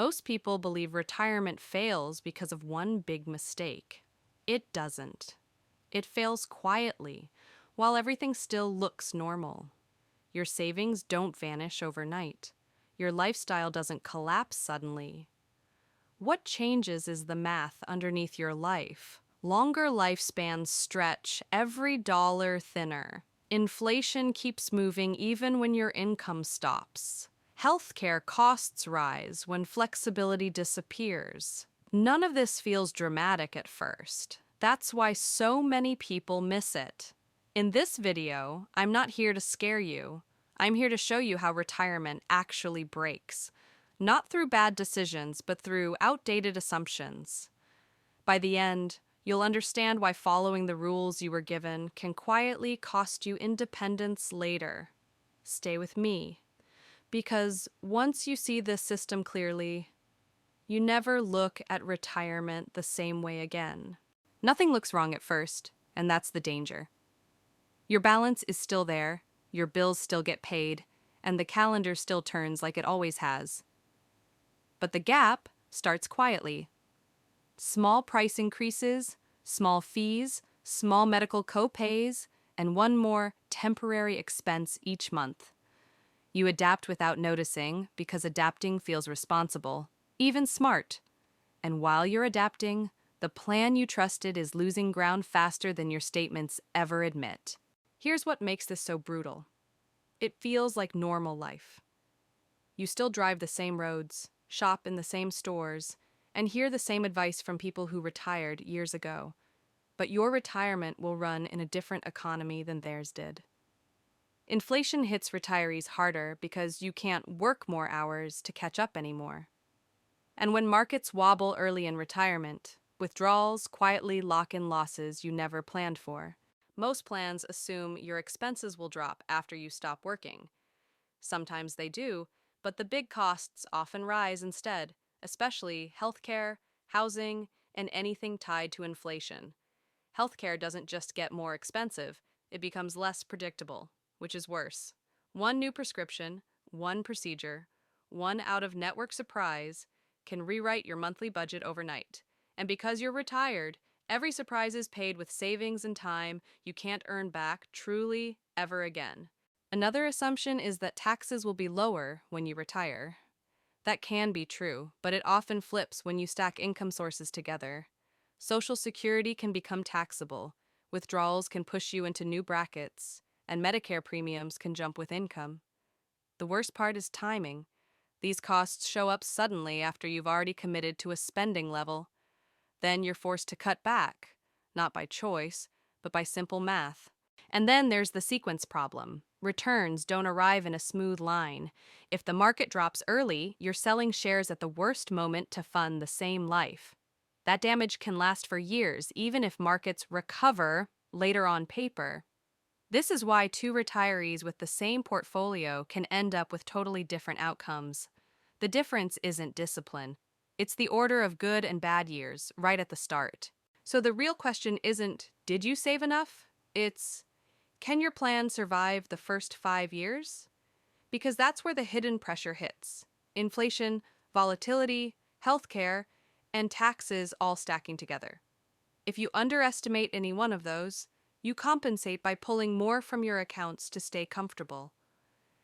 Most people believe retirement fails because of one big mistake. It doesn't. It fails quietly, while everything still looks normal. Your savings don't vanish overnight. Your lifestyle doesn't collapse suddenly. What changes is the math underneath your life. Longer lifespans stretch every dollar thinner. Inflation keeps moving even when your income stops. Healthcare costs rise when flexibility disappears. None of this feels dramatic at first. That's why so many people miss it. In this video, I'm not here to scare you. I'm here to show you how retirement actually breaks. Not through bad decisions, but through outdated assumptions. By the end, you'll understand why following the rules you were given can quietly cost you independence later. Stay with me, because once you see this system clearly, you never look at retirement the same way again. Nothing looks wrong at first, and that's the danger. Your balance is still there, your bills still get paid, and the calendar still turns like it always has. But the gap starts quietly. Small price increases, small fees, small medical co-pays, and one more temporary expense each month. You adapt without noticing because adapting feels responsible, even smart. And while you're adapting, the plan you trusted is losing ground faster than your statements ever admit. Here's what makes this so brutal. It feels like normal life. You still drive the same roads, shop in the same stores, and hear the same advice from people who retired years ago. But your retirement will run in a different economy than theirs did. Inflation hits retirees harder because you can't work more hours to catch up anymore. And when markets wobble early in retirement, withdrawals quietly lock in losses you never planned for. Most plans assume your expenses will drop after you stop working. Sometimes they do, but the big costs often rise instead, especially healthcare, housing, and anything tied to inflation. Healthcare doesn't just get more expensive, it becomes less predictable, which is worse. One new prescription, one procedure, one out-of-network surprise can rewrite your monthly budget overnight. And because you're retired, every surprise is paid with savings and time you can't earn back truly ever again. Another assumption is that taxes will be lower when you retire. That can be true, but it often flips when you stack income sources together. Social Security can become taxable, withdrawals can push you into new brackets, and Medicare premiums can jump with income. The worst part is timing. These costs show up suddenly after you've already committed to a spending level. Then you're forced to cut back, not by choice, but by simple math. And then there's the sequence problem. Returns don't arrive in a smooth line. If the market drops early, you're selling shares at the worst moment to fund the same life. That damage can last for years, even if markets recover later on paper. This is why two retirees with the same portfolio can end up with totally different outcomes. The difference isn't discipline. It's the order of good and bad years, right at the start. So the real question isn't, did you save enough? It's, can your plan survive the first 5 years? Because that's where the hidden pressure hits. Inflation, volatility, healthcare, and taxes all stacking together. If you underestimate any one of those, you compensate by pulling more from your accounts to stay comfortable.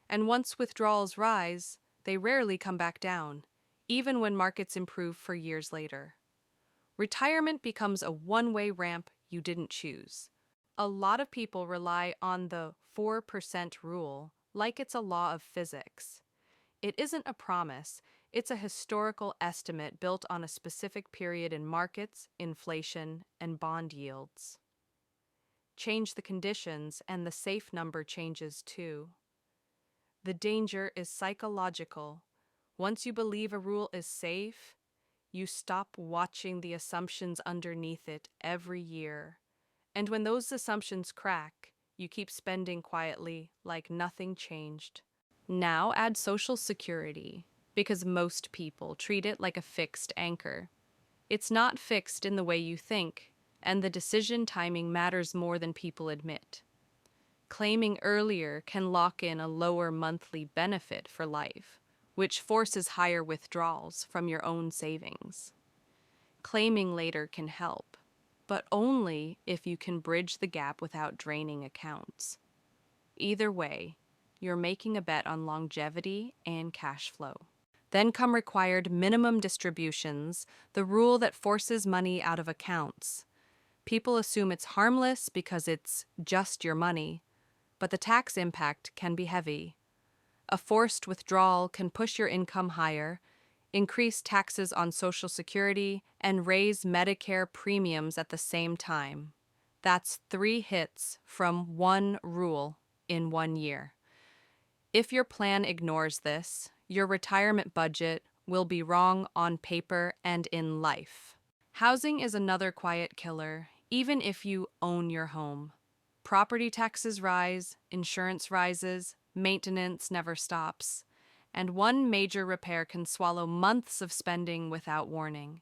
And once withdrawals rise, they rarely come back down, even when markets improve for years later. Retirement becomes a one-way ramp you didn't choose. A lot of people rely on the 4% rule like it's a law of physics. It isn't a promise, it's a historical estimate built on a specific period in markets, inflation, and bond yields. Change the conditions, and the safe number changes too. The danger is psychological. Once you believe a rule is safe, you stop watching the assumptions underneath it every year. And when those assumptions crack, you keep spending quietly like nothing changed. Now add Social Security, because most people treat it like a fixed anchor. It's not fixed in the way you think, and the decision timing matters more than people admit. Claiming earlier can lock in a lower monthly benefit for life, which forces higher withdrawals from your own savings. Claiming later can help, but only if you can bridge the gap without draining accounts. Either way, you're making a bet on longevity and cash flow. Then come required minimum distributions, the rule that forces money out of accounts. People assume it's harmless because it's just your money, but the tax impact can be heavy. A forced withdrawal can push your income higher, increase taxes on Social Security, and raise Medicare premiums at the same time. That's 3 hits from one rule in 1 year. If your plan ignores this, your retirement budget will be wrong on paper and in life. Housing is another quiet killer, even if you own your home. Property taxes rise, insurance rises, maintenance never stops, and one major repair can swallow months of spending without warning.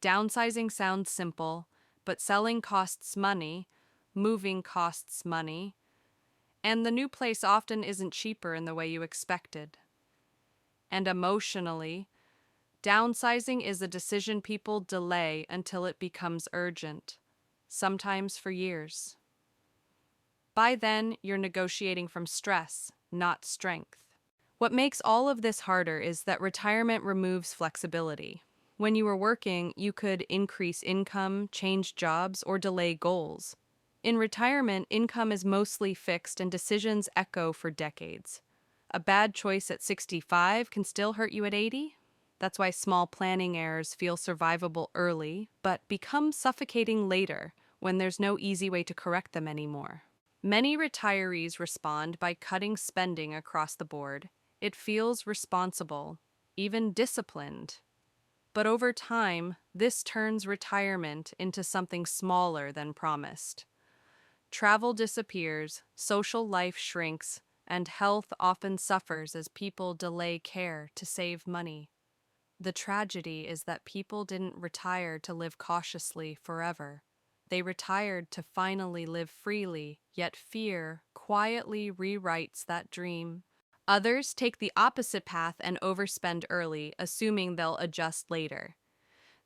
Downsizing sounds simple, but selling costs money, moving costs money, and the new place often isn't cheaper in the way you expected. And emotionally, downsizing is a decision people delay until it becomes urgent, sometimes for years. By then, you're negotiating from stress, not strength. What makes all of this harder is that retirement removes flexibility. When you were working, you could increase income, change jobs, or delay goals. In retirement, income is mostly fixed and decisions echo for decades. A bad choice at 65 can still hurt you at 80. That's why small planning errors feel survivable early, but become suffocating later when there's no easy way to correct them anymore. Many retirees respond by cutting spending across the board. It feels responsible, even disciplined. But over time, this turns retirement into something smaller than promised. Travel disappears, social life shrinks, and health often suffers as people delay care to save money. The tragedy is that people didn't retire to live cautiously forever. They retired to finally live freely, yet fear quietly rewrites that dream. Others take the opposite path and overspend early, assuming they'll adjust later.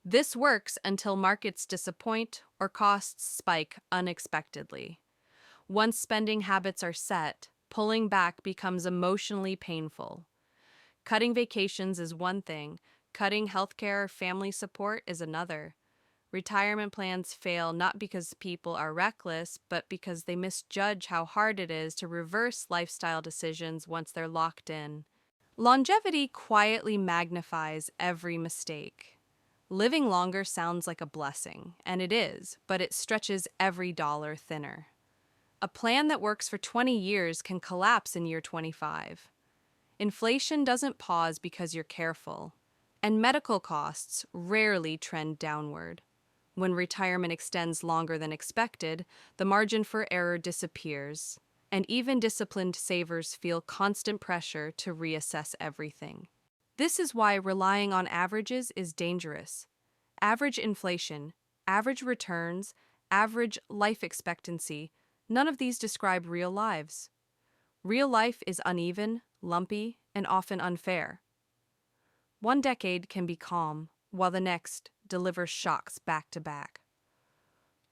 This works until markets disappoint or costs spike unexpectedly. Once spending habits are set, pulling back becomes emotionally painful. Cutting vacations is one thing, cutting healthcare or family support is another. Retirement plans fail not because people are reckless, but because they misjudge how hard it is to reverse lifestyle decisions once they're locked in. Longevity quietly magnifies every mistake. Living longer sounds like a blessing, and it is, but it stretches every dollar thinner. A plan that works for 20 years can collapse in year 25. Inflation doesn't pause because you're careful, and medical costs rarely trend downward. When retirement extends longer than expected, the margin for error disappears, and even disciplined savers feel constant pressure to reassess everything. This is why relying on averages is dangerous. Average inflation, average returns, average life expectancy, none of these describe real lives. Real life is uneven, lumpy, and often unfair. One decade can be calm, while the next delivers shocks back to back.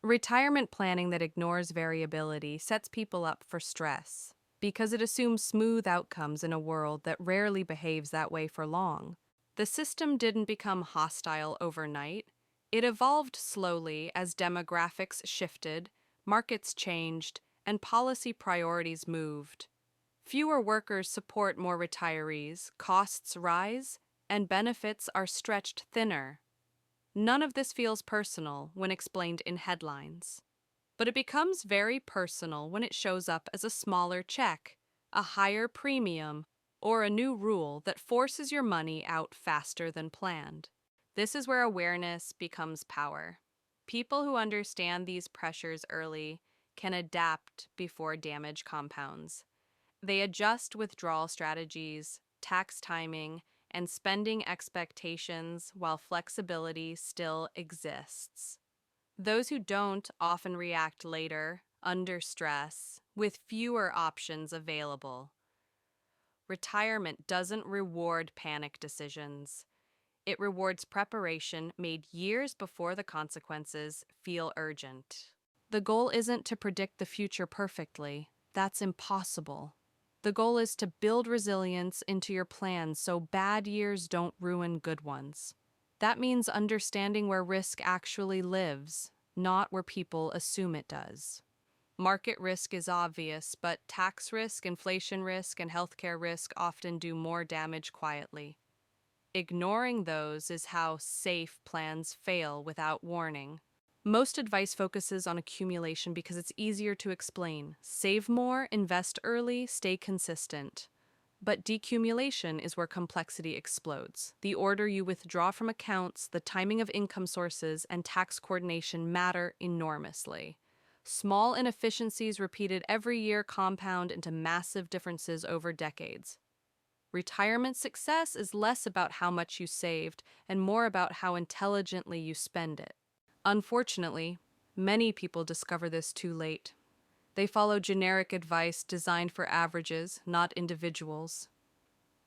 Retirement planning that ignores variability sets people up for stress because it assumes smooth outcomes in a world that rarely behaves that way for long. The system didn't become hostile overnight. It evolved slowly as demographics shifted, markets changed, and policy priorities moved. Fewer workers support more retirees, costs rise, and benefits are stretched thinner. None of this feels personal when explained in headlines. But it becomes very personal when it shows up as a smaller check, a higher premium, or a new rule that forces your money out faster than planned. This is where awareness becomes power. People who understand these pressures early can adapt before damage compounds. They adjust withdrawal strategies, tax timing, and spending expectations while flexibility still exists. Those who don't often react later, under stress, with fewer options available. Retirement doesn't reward panic decisions. It rewards preparation made years before the consequences feel urgent. The goal isn't to predict the future perfectly. That's impossible. The goal is to build resilience into your plans so bad years don't ruin good ones. That means understanding where risk actually lives, not where people assume it does. Market risk is obvious, but tax risk, inflation risk, and healthcare risk often do more damage quietly. Ignoring those is how safe plans fail without warning. Most advice focuses on accumulation because it's easier to explain. Save more, invest early, stay consistent. But decumulation is where complexity explodes. The order you withdraw from accounts, the timing of income sources, and tax coordination matter enormously. Small inefficiencies repeated every year compound into massive differences over decades. Retirement success is less about how much you saved and more about how intelligently you spend it. Unfortunately, many people discover this too late. They follow generic advice designed for averages, not individuals.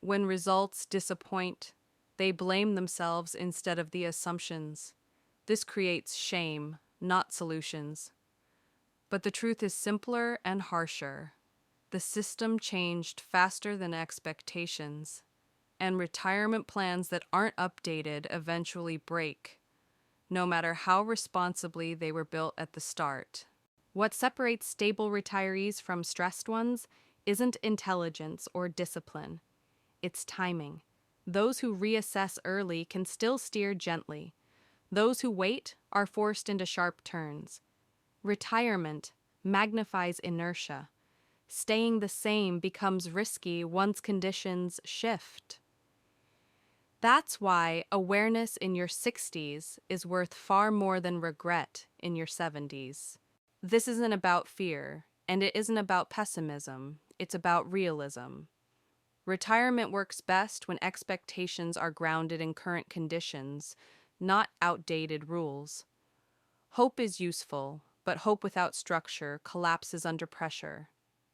When results disappoint, they blame themselves instead of the assumptions. This creates shame, not solutions. But the truth is simpler and harsher. The system changed faster than expectations, and retirement plans that aren't updated eventually break, no matter how responsibly they were built at the start. What separates stable retirees from stressed ones isn't intelligence or discipline. It's timing. Those who reassess early can still steer gently. Those who wait are forced into sharp turns. Retirement magnifies inertia. Staying the same becomes risky once conditions shift. That's why awareness in your 60s is worth far more than regret in your 70s. This isn't about fear, and it isn't about pessimism. It's about realism. Retirement works best when expectations are grounded in current conditions, not outdated rules. Hope is useful, but hope without structure collapses under pressure.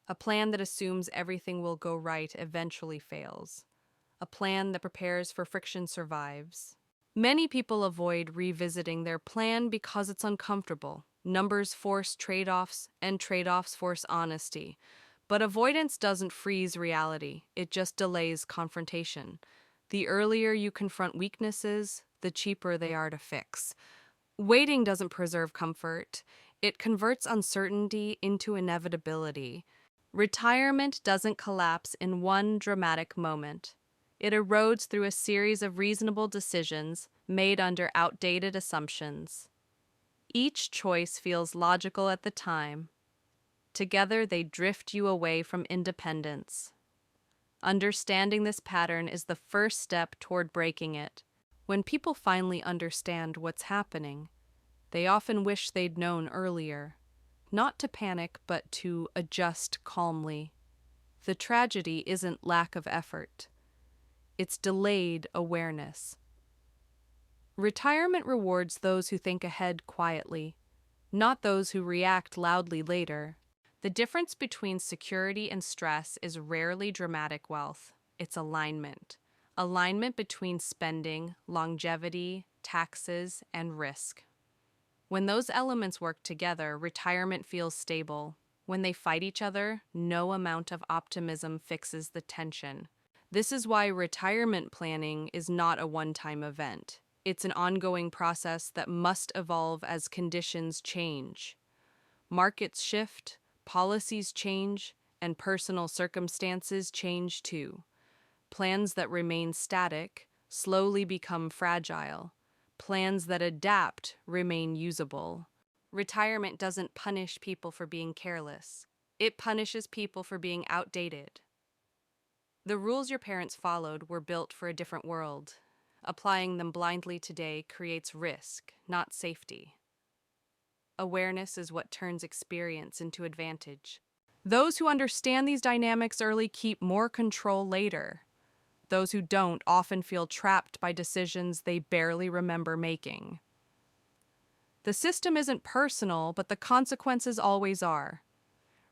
A plan that assumes everything will go right eventually fails. A plan that prepares for friction survives. Many people avoid revisiting their plan because it's uncomfortable. Numbers force trade-offs, and trade-offs force honesty. But avoidance doesn't freeze reality, it just delays confrontation. The earlier you confront weaknesses, the cheaper they are to fix. Waiting doesn't preserve comfort, it converts uncertainty into inevitability. Retirement doesn't collapse in one dramatic moment. It erodes through a series of reasonable decisions made under outdated assumptions. Each choice feels logical at the time. Together, they drift you away from independence. Understanding this pattern is the first step toward breaking it. When people finally understand what's happening, they often wish they'd known earlier. Not to panic, but to adjust calmly. The tragedy isn't lack of effort. It's delayed awareness. Retirement rewards those who think ahead quietly, not those who react loudly later. The difference between security and stress is rarely dramatic wealth. It's alignment. Alignment between spending, longevity, taxes, and risk. When those elements work together, retirement feels stable. When they fight each other, no amount of optimism fixes the tension. This is why retirement planning is not a one-time event. It's an ongoing process that must evolve as conditions change. Markets shift, policies change, and personal circumstances change too. Plans that remain static slowly become fragile. Plans that adapt remain usable. Retirement doesn't punish people for being careless. It punishes people for being outdated. The rules your parents followed were built for a different world. Applying them blindly today creates risk, not safety. Awareness is what turns experience into advantage. Those who understand these dynamics early keep more control later. Those who don't often feel trapped by decisions they barely remember making. The system isn't personal, but the consequences always are.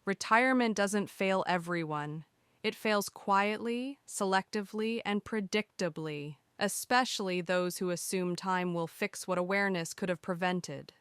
Retirement doesn't fail everyone. It fails quietly, selectively, and predictably, especially those who assume time will fix what awareness could have prevented.